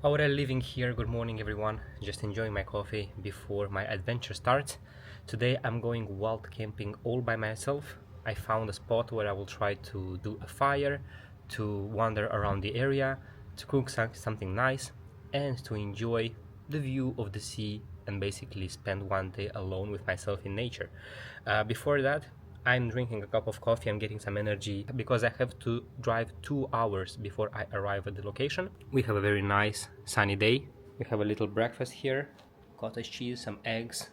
Aurel living here, good morning everyone. Just enjoying my coffee before my adventure starts. Today I'm going wild camping all by myself. I found a spot where I will try to do a fire, to wander around the area, to cook something nice, and to enjoy the view of the sea and basically spend one day alone with myself in nature. Before that, I'm drinking a cup of coffee. I'm getting some energy because I have to drive 2 hours before I arrive at the location. We have a very nice sunny day. We have a little breakfast here, cottage cheese, some eggs,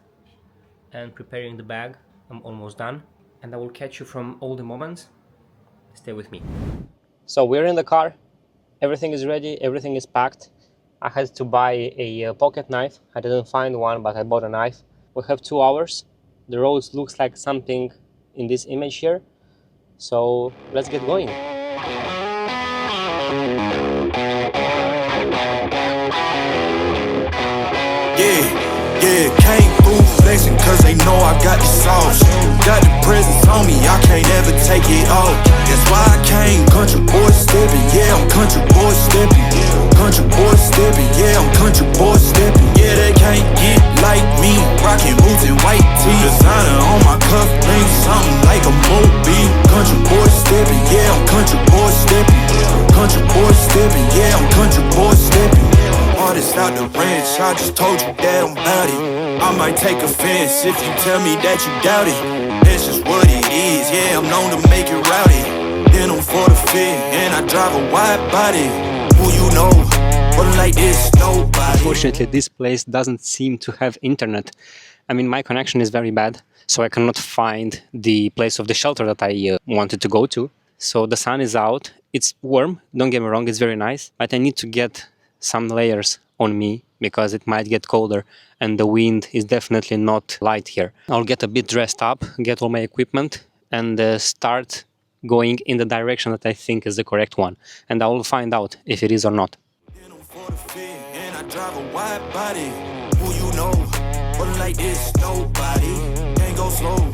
and preparing the bag. I'm almost done, and I will catch you from all the moments. Stay with me. So we're in the car. Everything is ready. Everything is packed. I had to buy a pocket knife. I didn't find one, but I bought a knife. We have 2 hours. The roads looks like something in this image here. So let's get going. Yeah, can't fool flexing cause they know I got the sauce. Got the presence on me, I can't ever take it off. That's why I came country boy stepping, yeah, I'm country boy stepping. Country boy stepping, yeah, I'm country boy stepping. Yeah, they can't get like me, rocking boots and white tee. Designer on my cuff, link something like a movie. Country boy stepping, yeah, I'm country boy stepping. Country boy stepping, yeah, I'm country boy stepping. Artist out the ranch, I just told you that I'm bout it. I might take offense if you tell me that you doubt it. That's just what it is, yeah, I'm known to make it rowdy. Then I'm for the fit, and I drive a wide body. Who you know, but like this, nobody. Unfortunately, this place doesn't seem to have internet. I mean, my connection is very bad, so I cannot find the place of the shelter that I wanted to go to. So the sun is out. It's warm, don't get me wrong, it's very nice, but I need to get some layers on me because it might get colder and the wind is definitely not light here. I'll get a bit dressed up, get all my equipment and start going in the direction that I think is the correct one, and I will find out if it is or not. Then I'm for the fit, and I drive a wide body. Who you know, but like this, nobody. Can't go slow,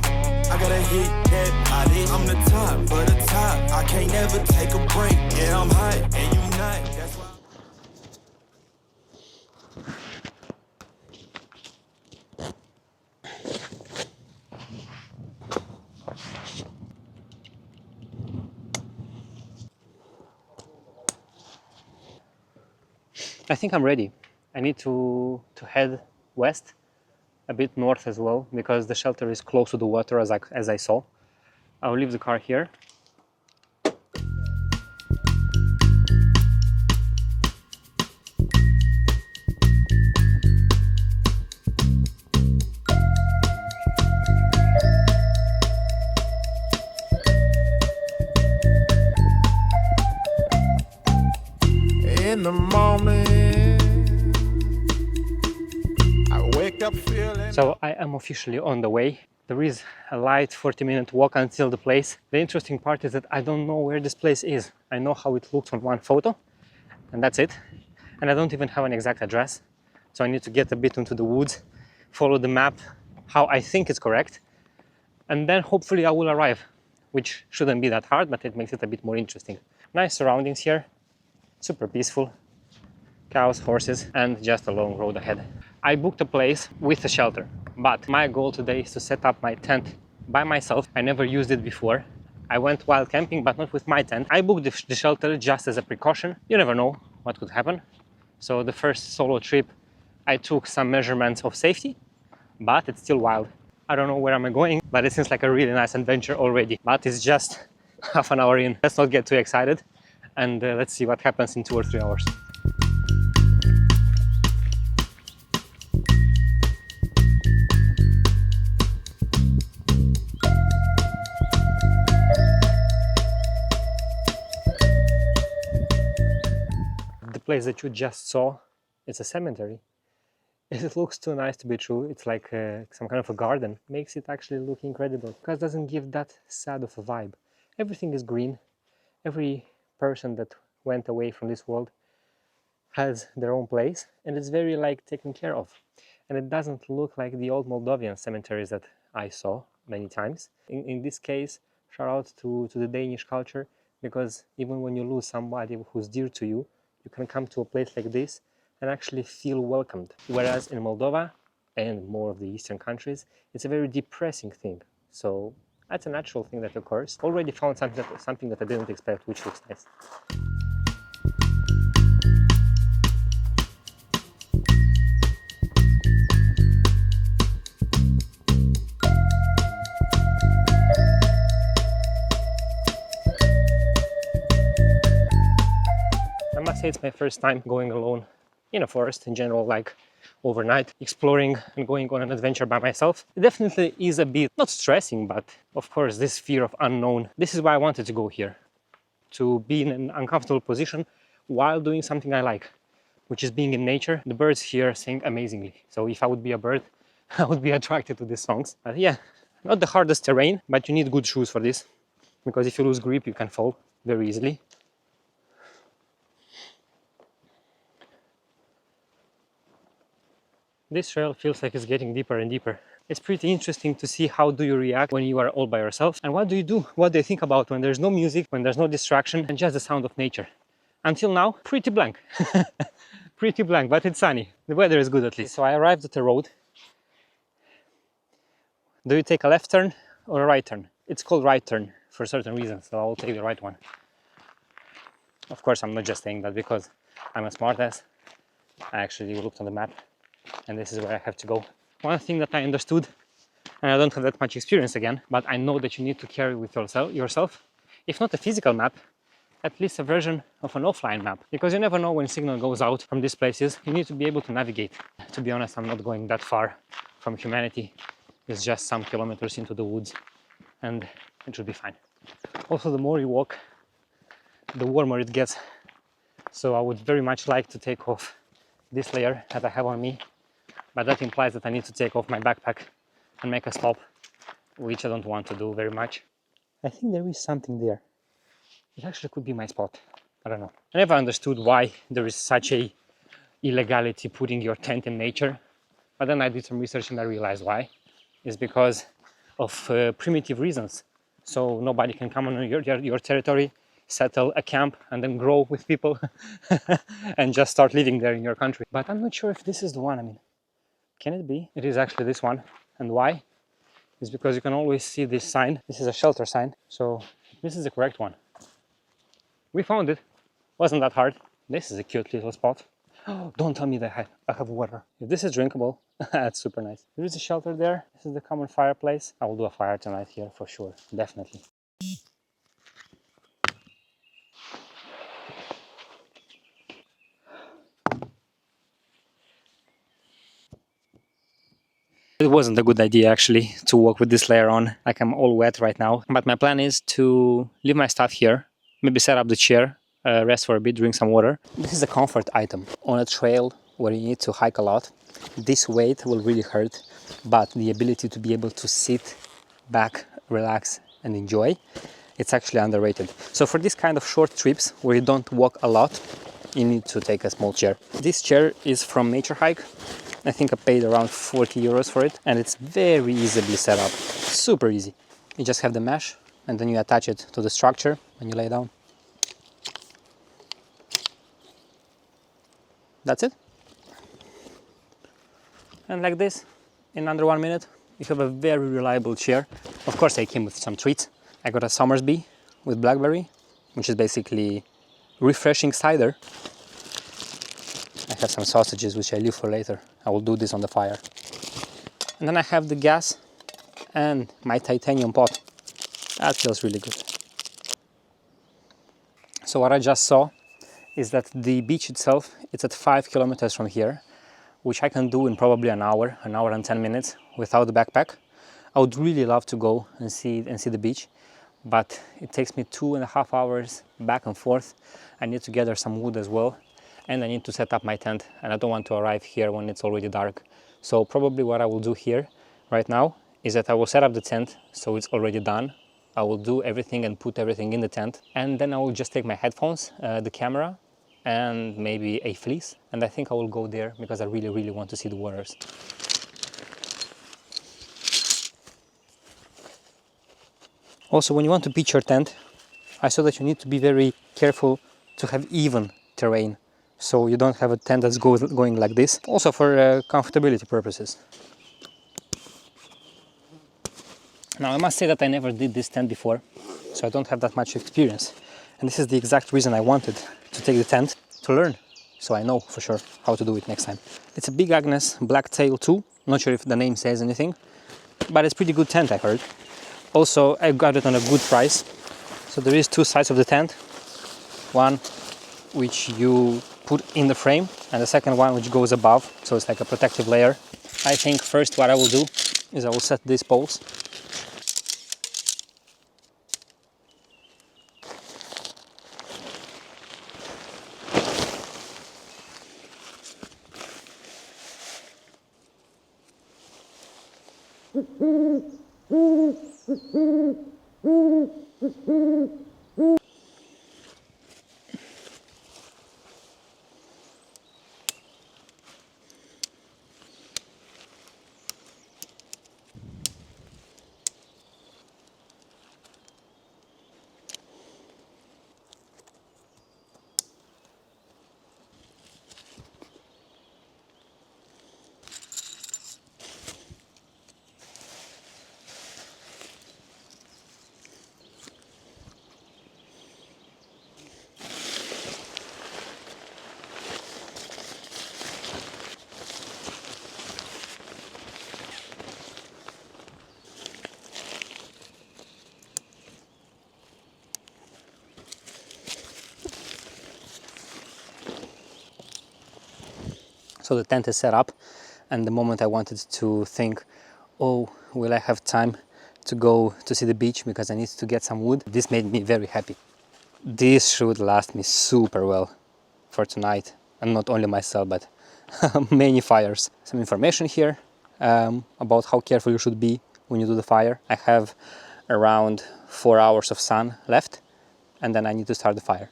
I gotta hit that body. I'm the top for the top, I can't never take a break. Yeah, I'm hot and you not, that's why. I think I'm ready. I need to head west, a bit north as well, because the shelter is close to the water as I saw. I'll leave the car here. In the morning, I wake up feeling. So I am officially on the way. There is a light 40-minute walk until the place. The interesting part is that I don't know where this place is. I know how it looks on one photo, and that's it. And I don't even have an exact address. So I need to get a bit into the woods, follow the map, how I think is correct, and then hopefully I will arrive, which shouldn't be that hard, but it makes it a bit more interesting. Nice surroundings here, super peaceful. Cows, horses, and just a long road ahead. I booked a place with a shelter, but my goal today is to set up my tent by myself. I never used it before. I went wild camping, but not with my tent. I booked the shelter just as a precaution. You never know what could happen. So the first solo trip, I took some measurements of safety, but it's still wild. I don't know where I'm going, but it seems like a really nice adventure already. But it's just half an hour in. Let's not get too excited, and let's see what happens in 2 or 3 hours. The place that you just saw is a cemetery. It looks too nice to be true. It's like some kind of a garden. Makes it actually look incredible because it doesn't give that sad of a vibe. Everything is green. Every person that went away from this world has their own place, and it's very like taken care of. And it doesn't look like the old Moldovan cemeteries that I saw many times. In this case, shout out to the Danish culture, because even when you lose somebody who's dear to you, you can come to a place like this and actually feel welcomed. Whereas in Moldova and more of the Eastern countries, it's a very depressing thing. So that's a natural thing that occurs. Already found something that I didn't expect, which looks nice. I must say it's my first time going alone in a forest in general, like overnight, exploring and going on an adventure by myself. It definitely is a bit, not stressing, but of course this fear of unknown. This is why I wanted to go here, to be in an uncomfortable position while doing something I like, which is being in nature. The birds here sing amazingly. So if I would be a bird, I would be attracted to these songs. But yeah, not the hardest terrain, but you need good shoes for this, because if you lose grip, you can fall very easily. This trail feels like it's getting deeper and deeper. It's pretty interesting to see how do you react when you are all by yourself, and what do you do, what do you think about when there's no music, when there's no distraction, and just the sound of nature. Until now, pretty blank. Pretty blank, but it's sunny. The weather is good at least. So I arrived at a road. Do you take a left turn or a right turn? It's called right turn for certain reasons, so I'll take the right one. Of course, I'm not just saying that because I'm a smartass. I actually looked on the map, and this is where I have to go. One thing that I understood, and I don't have that much experience again, but I know that you need to carry with yourself, if not a physical map, at least a version of an offline map, because you never know when signal goes out from these places. You need to be able to navigate. To be honest, I'm not going that far from humanity. It's just some kilometers into the woods, and it should be fine. Also, the more you walk, the warmer it gets. So I would very much like to take off this layer that I have on me, but that implies that I need to take off my backpack and make a stop, which I don't want to do very much. I think there is something there. It actually could be my spot. I don't know. I never understood why there is such a illegality putting your tent in nature, but then I did some research and I realized why. It's because of primitive reasons. So nobody can come on your territory, settle a camp, and then grow with people and just start living there in your country. But I'm not sure if this is the one. I mean, can it be? It is actually this one. And why? It's because you can always see this sign. This is a shelter sign. So this is the correct one. We found it. Wasn't that hard. This is a cute little spot. Oh, don't tell me that I have water. If this is drinkable, that's super nice. There is a shelter there. This is the common fireplace. I will do a fire tonight here for sure. Definitely. It wasn't a good idea actually to walk with this layer on, like I'm all wet right now. But my plan is to leave my stuff here, maybe set up the chair, rest for a bit, drink some water. This is a comfort item. On a trail where you need to hike a lot, this weight will really hurt, but the ability to be able to sit back, relax and enjoy, it's actually underrated. So for this kind of short trips where you don't walk a lot, you need to take a small chair. This chair is from Nature Hike. I think I paid around 40 euros for it, and it's very easily set up. Super easy. You just have the mesh and then you attach it to the structure when you lay down. That's it. And like this, in under 1 minute, you have a very reliable chair. Of course, I came with some treats. I got a Somersby with blackberry, which is basically refreshing cider. I have some sausages, which I leave for later. I will do this on the fire. And then I have the gas and my titanium pot. That feels really good. So what I just saw is that the beach itself, it's at 5 kilometers from here, which I can do in probably an hour and 10 minutes without the backpack. I would really love to go and see the beach, but it takes me 2.5 hours back and forth. I need to gather some wood as well, and I need to set up my tent, and I don't want to arrive here when it's already dark. So probably what I will do here right now is that I will set up the tent so it's already done. I will do everything and put everything in the tent, and then I will just take my headphones, the camera, and maybe a fleece, and I think I will go there because I really want to see the waters. Also, when you want to pitch your tent, I saw that you need to be very careful to have even terrain. so you don't have a tent that's going like this. Also for comfortability purposes. Now I must say that I never did this tent before, so I don't have that much experience. And this is the exact reason I wanted to take the tent, to learn, so I know for sure how to do it next time. It's a Big Agnes Blacktail 2, not sure if the name says anything, but it's pretty good tent, I heard. Also, I got it on a good price. So there is two sides of the tent, one which you put in the frame and the second one which goes above, so it's like a protective layer. I think first what I will do is I will set these poles. So the tent is set up, and the moment I wanted to think, oh, will I have time to go to see the beach because I need to get some wood, this made me very happy. This should last me super well for tonight, and not only myself, but many fires. Some information here about how careful you should be when you do the fire. I have around 4 hours of sun left, and then I need to start the fire.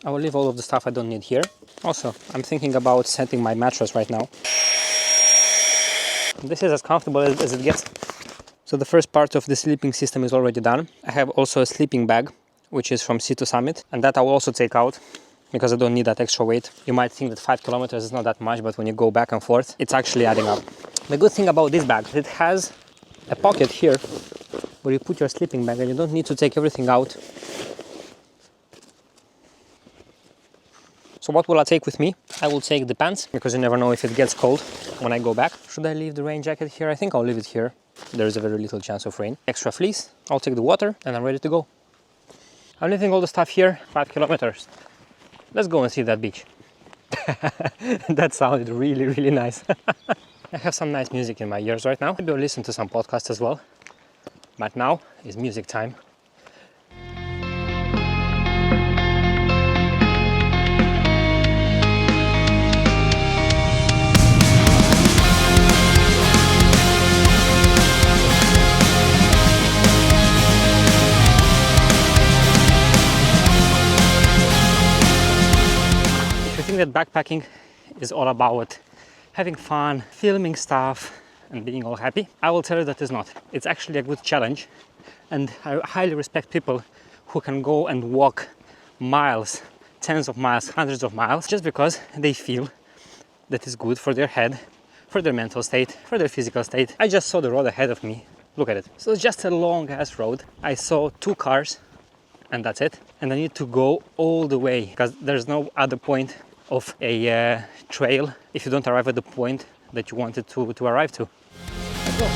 I will leave all of the stuff I don't need here. Also, I'm thinking about setting my mattress right now. This is as comfortable as it gets. So the first part of the sleeping system is already done. I have also a sleeping bag, which is from Sea to Summit, and that I will also take out because I don't need that extra weight. You might think that 5 kilometers is not that much, but when you go back and forth, it's actually adding up. The good thing about this bag, it has a pocket here where you put your sleeping bag and you don't need to take everything out. So what will I take with me? I will take the pants, because you never know if it gets cold when I go back. Should I leave the rain jacket here? I think I'll leave it here. There is a very little chance of rain. Extra fleece, I'll take the water, and I'm ready to go. I'm leaving all the stuff here, 5 kilometers. Let's go and see that beach. That sounded really, really nice. I have some nice music in my ears right now. Maybe I'll listen to some podcasts as well. But now is music time. That backpacking is all about having fun, filming stuff and being all happy. I will tell you that it's not. It's actually a good challenge, and I highly respect people who can go and walk miles, tens of miles, hundreds of miles, just because they feel that it's good for their head, for their mental state, for their physical state. I just saw the road ahead of me. Look at it. So it's just a long ass road. I saw 2 cars and that's it. And I need to go all the way because there's no other point of a trail if you don't arrive at the point that you wanted to arrive to. Let's go.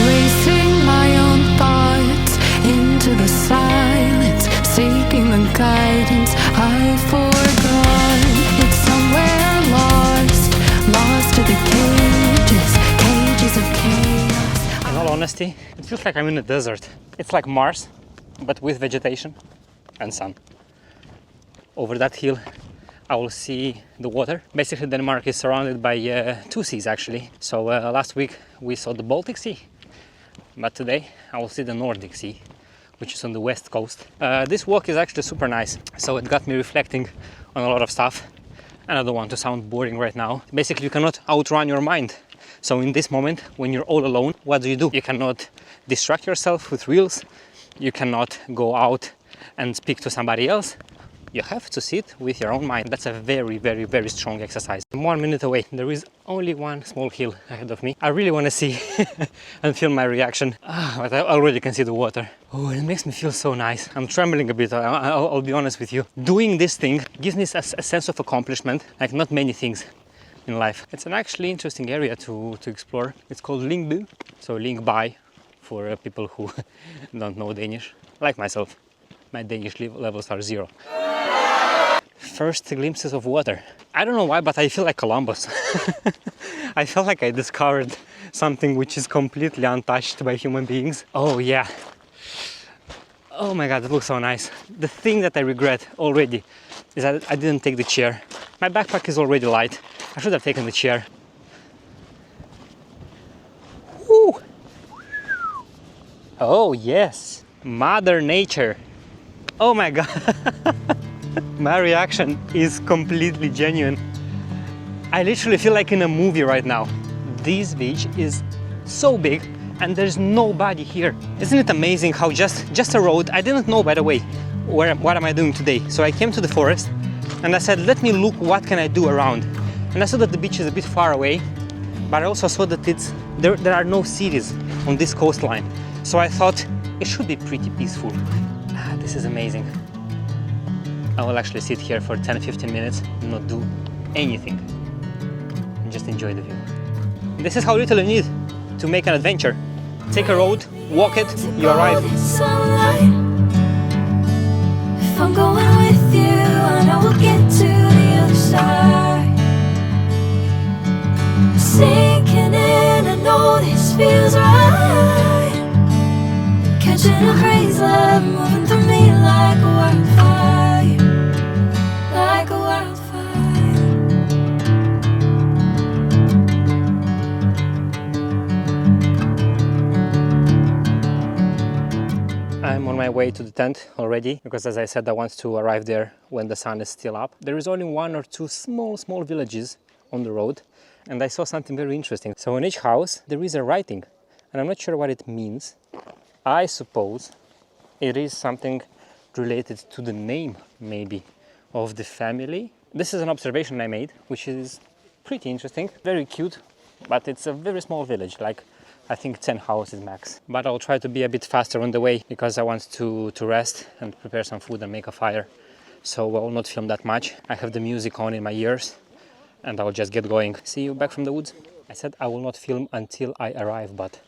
Racing my own thoughts into the silence, seeking the guidance I forgot. It's somewhere lost, lost to the cages of chaos. In all honesty, it feels like I'm in a desert. It's like Mars, but with vegetation and sun. Over that hill I will see the water. Basically Denmark is surrounded by 2 seas actually. So last week we saw the Baltic Sea, but today I will see the Nordic Sea, which is on the west coast. This walk is actually super nice, so it got me reflecting on a lot of stuff, and I don't want to sound boring right now. Basically you cannot outrun your mind. So in this moment when you're all alone, what do? You cannot distract yourself with reels. You cannot go out and speak to somebody else. You have to sit with your own mind. That's a very, very, very strong exercise. I'm 1 minute away. There is only one small hill ahead of me. I really want to see and feel my reaction. But I already can see the water. Oh, it makes me feel so nice. I'm trembling a bit, I'll be honest with you. Doing this thing gives me a sense of accomplishment, like not many things in life. It's an actually interesting area to explore. It's called Lyngby, so Lyngby for people who don't know Danish, like myself. My Danish levels are 0. First glimpses of water. I don't know why, but I feel like Columbus. I felt like I discovered something which is completely untouched by human beings. Oh yeah. Oh my god, it looks so nice. The thing that I regret already is that I didn't take the chair. My backpack is already light. I should have taken the chair. Woo! Oh yes, Mother Nature. Oh my god. My reaction is completely genuine. I literally feel like in a movie right now. This beach is so big and there's nobody here. Isn't it amazing how just a road? I didn't know, by the way, what am I doing today. So I came to the forest and I said, let me look what can I do around. And I saw that the beach is a bit far away, but I also saw that there are no cities on this coastline. So I thought it should be pretty peaceful. This is amazing. I will actually sit here for 10-15 minutes and not do anything and just enjoy the view. This is how little you need to make an adventure. Take a road, walk it, you arrive. If I'm going with you, I know we'll get to the other side. Sinking in, I know this feels right. Catching a crazy love, moving through me like a wildfire. Like a wildfire. I'm on my way to the tent already, because as I said, I want to arrive there when the sun is still up. There is only 1 or 2 small villages on the road, and I saw something very interesting. So in each house there is a writing, and I'm not sure what it means. I suppose it is something related to the name, maybe, of the family. This is an observation I made, which is pretty interesting, very cute, but it's a very small village, like I think 10 houses max. But I'll try to be a bit faster on the way because I want to rest and prepare some food and make a fire. So I will not film that much. I have the music on in my ears and I'll just get going. See you back from the woods. I said I will not film until I arrive, but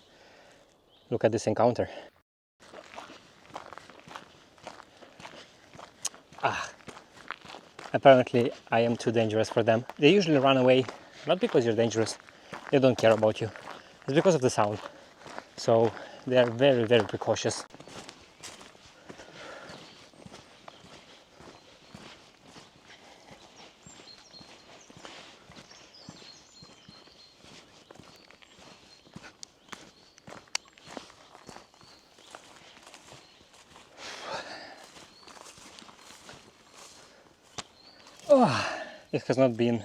look at this encounter. Apparently I am too dangerous for them. They usually run away, not because you're dangerous, they don't care about you. It's because of the sound. So they are very, very precautious. It has not been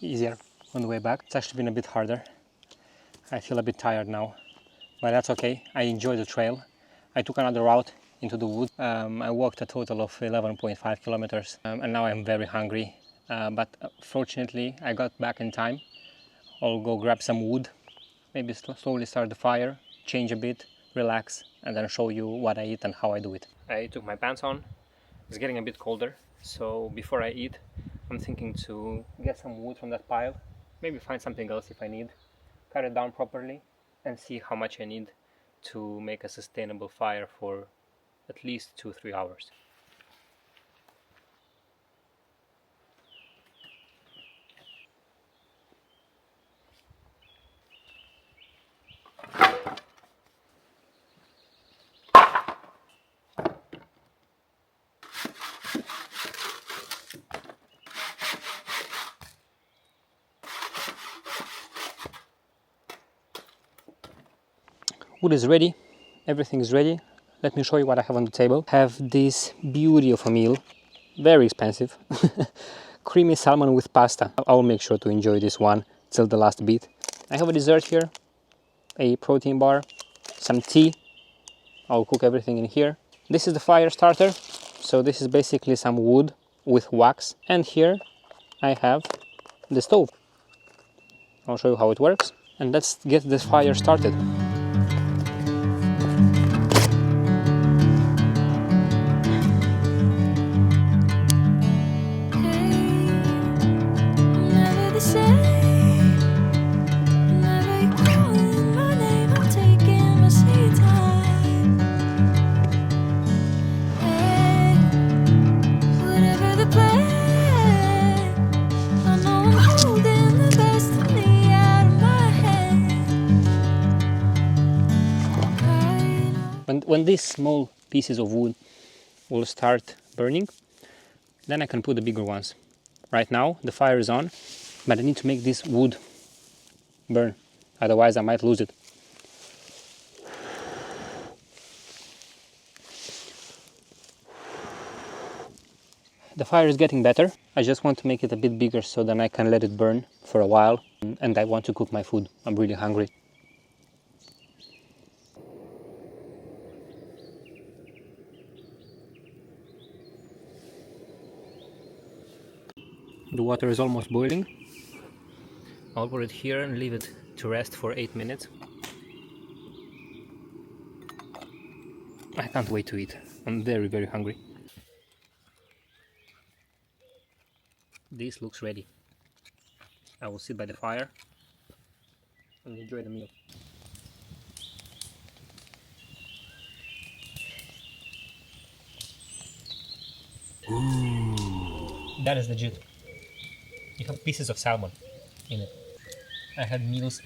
easier on the way back. It's actually been a bit harder. I feel a bit tired now, but that's okay. I enjoyed the trail. I took another route into the woods. I walked a total of 11.5 kilometers and now I'm very hungry. But fortunately I got back in time. I'll go grab some wood, maybe slowly start the fire, change a bit, relax, and then show you what I eat and how I do it. I took my pants on. It's getting a bit colder, so before I eat, I'm thinking to get some wood from that pile, maybe find something else if I need, cut it down properly, and see how much I need to make a sustainable fire for at least 2-3 hours. Wood is ready, everything is ready. Let me show you what I have on the table. I have this beauty of a meal, very expensive. Creamy salmon with pasta. I'll make sure to enjoy this one till the last bit. I have a dessert here, a protein bar, some tea. I'll cook everything in here. This is the fire starter. So this is basically some wood with wax, and here I have the stove. I'll show you how it works, and let's get this fire started. When these small pieces of wood will start burning, then I can put the bigger ones. Right now the fire is on, but I need to make this wood burn, otherwise I might lose it. The fire is getting better. I just want to make it a bit bigger so then I can let it burn for a while, and I want to cook my food. I'm really hungry. The water is almost boiling. I'll put it here and leave it to rest for 8 minutes. I can't wait to eat. I'm very, very hungry. This looks ready. I will sit by the fire and enjoy the meal. Ooh. That is legit. You have pieces of salmon in it. I had meals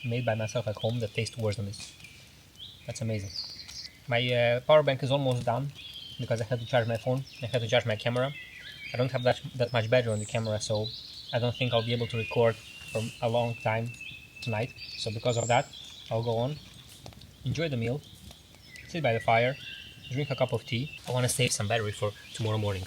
made by myself at home that taste worse than this. That's amazing. My power bank is almost done because I had to charge my phone. I had to charge my camera. I don't have that much battery on the camera, so I don't think I'll be able to record for a long time tonight. So because of that, I'll go on, enjoy the meal, sit by the fire, drink a cup of tea. I want to save some battery for tomorrow morning.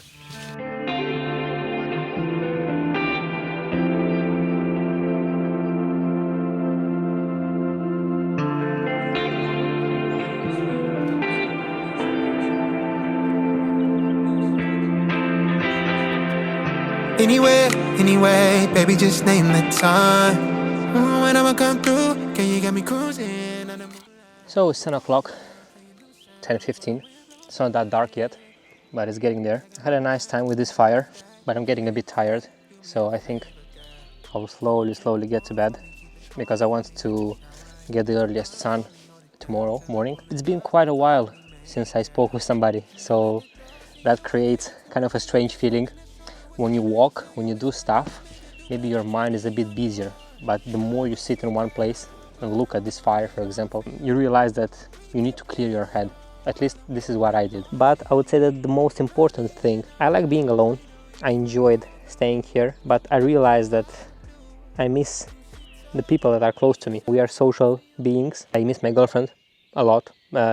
Anyway, baby, just name the time. When I'ma come through, can you get me cruising? So it's 10 o'clock, 10:15. It's not that dark yet, but it's getting there. I had a nice time with this fire, but I'm getting a bit tired, so I think I'll slowly get to bed because I want to get the earliest sun tomorrow morning. It's been quite a while since I spoke with somebody, so that creates kind of a strange feeling. When you walk, when you do stuff, maybe your mind is a bit busier, but the more you sit in one place and look at this fire, for example, you realize that you need to clear your head. At least this is what I did. But I would say that the most important thing, I like being alone. I enjoyed staying here, but I realized that I miss the people that are close to me. We are social beings. I miss my girlfriend a lot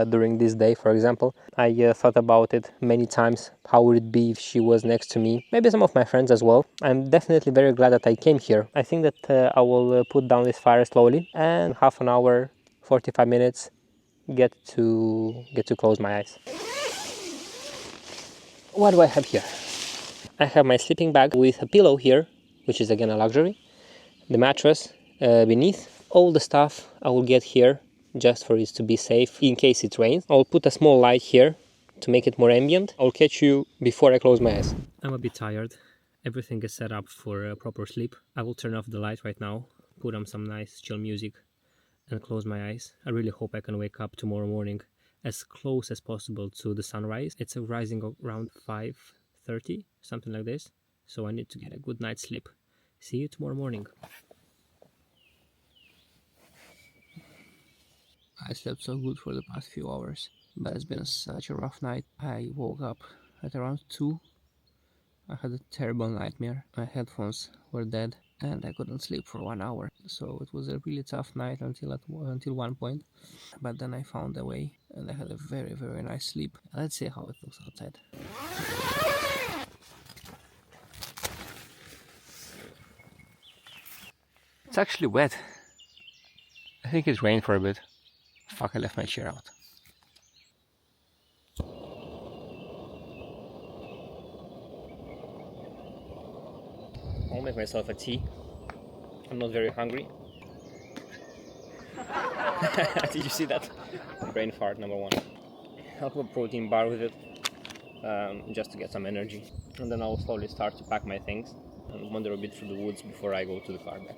during this day, for example. I thought about it many times. How would it be if she was next to me? Maybe some of my friends as well. I'm definitely very glad that I came here. I think that I will put down this fire slowly, and half an hour, 45 minutes, get to close my eyes. What do I have here? I have my sleeping bag with a pillow here, which is again a luxury. The mattress beneath. All the stuff I will get here just for it to be safe in case it rains. I'll put a small light here to make it more ambient. I'll catch you before I close my eyes. I'm a bit tired. Everything is set up for a proper sleep. I will turn off the light right now, put on some nice chill music and close my eyes. I really hope I can wake up tomorrow morning as close as possible to the sunrise. It's rising around 5:30, something like this. So I need to get a good night's sleep. See you tomorrow morning. I slept so good for the past few hours, but it's been such a rough night. I woke up at around 2. I had a terrible nightmare. My headphones were dead and I couldn't sleep for 1 hour. So it was a really tough night until one point. But then I found a way and I had a very, very nice sleep. Let's see how it looks outside. It's actually wet. I think it rained for a bit. Fuck, I left my chair out. I'll make myself a tea. I'm not very hungry. Did you see that? Brain fart number one. I'll put a protein bar with it, just to get some energy. And then I'll slowly start to pack my things and wander a bit through the woods before I go to the car back.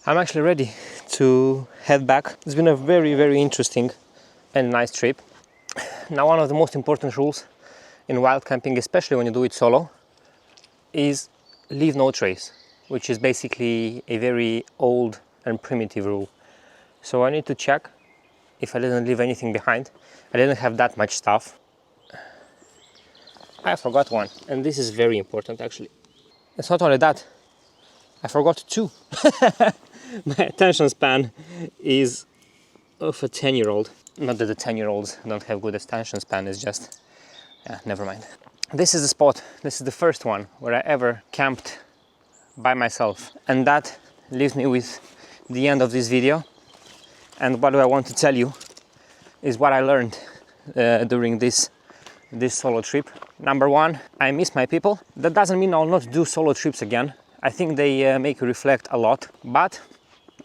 I'm actually ready to head back. It's been a very interesting and nice trip. Now, one of the most important rules in wild camping, especially when you do it solo, is leave no trace, which is basically a very old and primitive rule. So I need to check if I didn't leave anything behind. I didn't have that much stuff. I forgot one, and this is very important actually. It's not only that, I forgot two. My attention span is of a 10-year-old. Not that the 10-year-olds don't have good attention span, it's just, never mind. This is the spot, this is the first one where I ever camped by myself. And that leaves me with the end of this video. And what I want to tell you is what I learned during this solo trip. Number one, I miss my people. That doesn't mean I'll not do solo trips again. I think they make you reflect a lot, but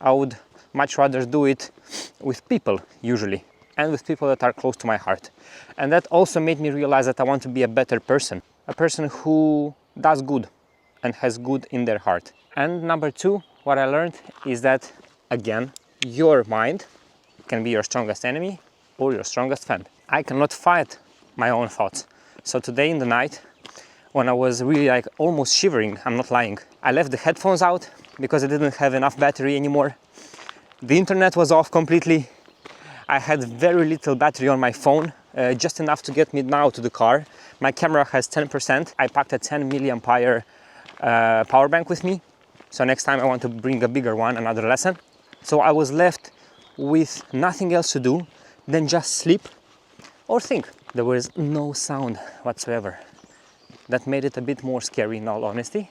I would much rather do it with people usually, and with people that are close to my heart. And that also made me realize that I want to be a better person, a person who does good and has good in their heart. And number two, what I learned is that, again, your mind can be your strongest enemy or your strongest friend. I cannot fight my own thoughts. So today in the night, when I was really like almost shivering, I'm not lying, I left the headphones out because I didn't have enough battery anymore. The internet was off completely. I had very little battery on my phone, just enough to get me now to the car. My camera has 10%. I packed a 10 milliamp power bank with me. So next time I want to bring a bigger one, another lesson. So I was left with nothing else to do than just sleep or think. There was no sound whatsoever. That made it a bit more scary in all honesty.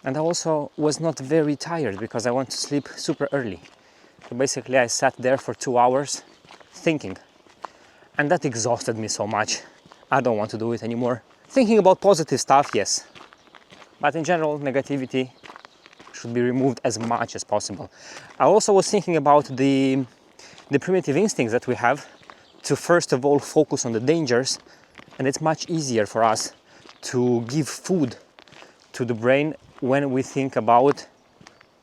And I also was not very tired because I went to sleep super early. So basically I sat there for 2 hours thinking. And that exhausted me so much. I don't want to do it anymore. Thinking about positive stuff, yes. But in general, negativity should be removed as much as possible. I also was thinking about the primitive instincts that we have to first of all focus on the dangers, and it's much easier for us to give food to the brain when we think about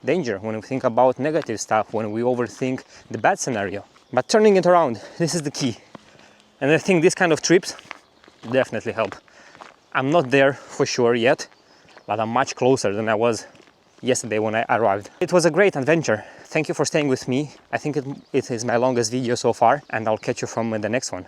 danger, when we think about negative stuff, when we overthink the bad scenario. But turning it around, this is the key. And I think this kind of trips definitely help. I'm not there for sure yet, but I'm much closer than I was yesterday when I arrived. It was a great adventure. Thank you for staying with me. I think it is my longest video so far, and I'll catch you from the next one.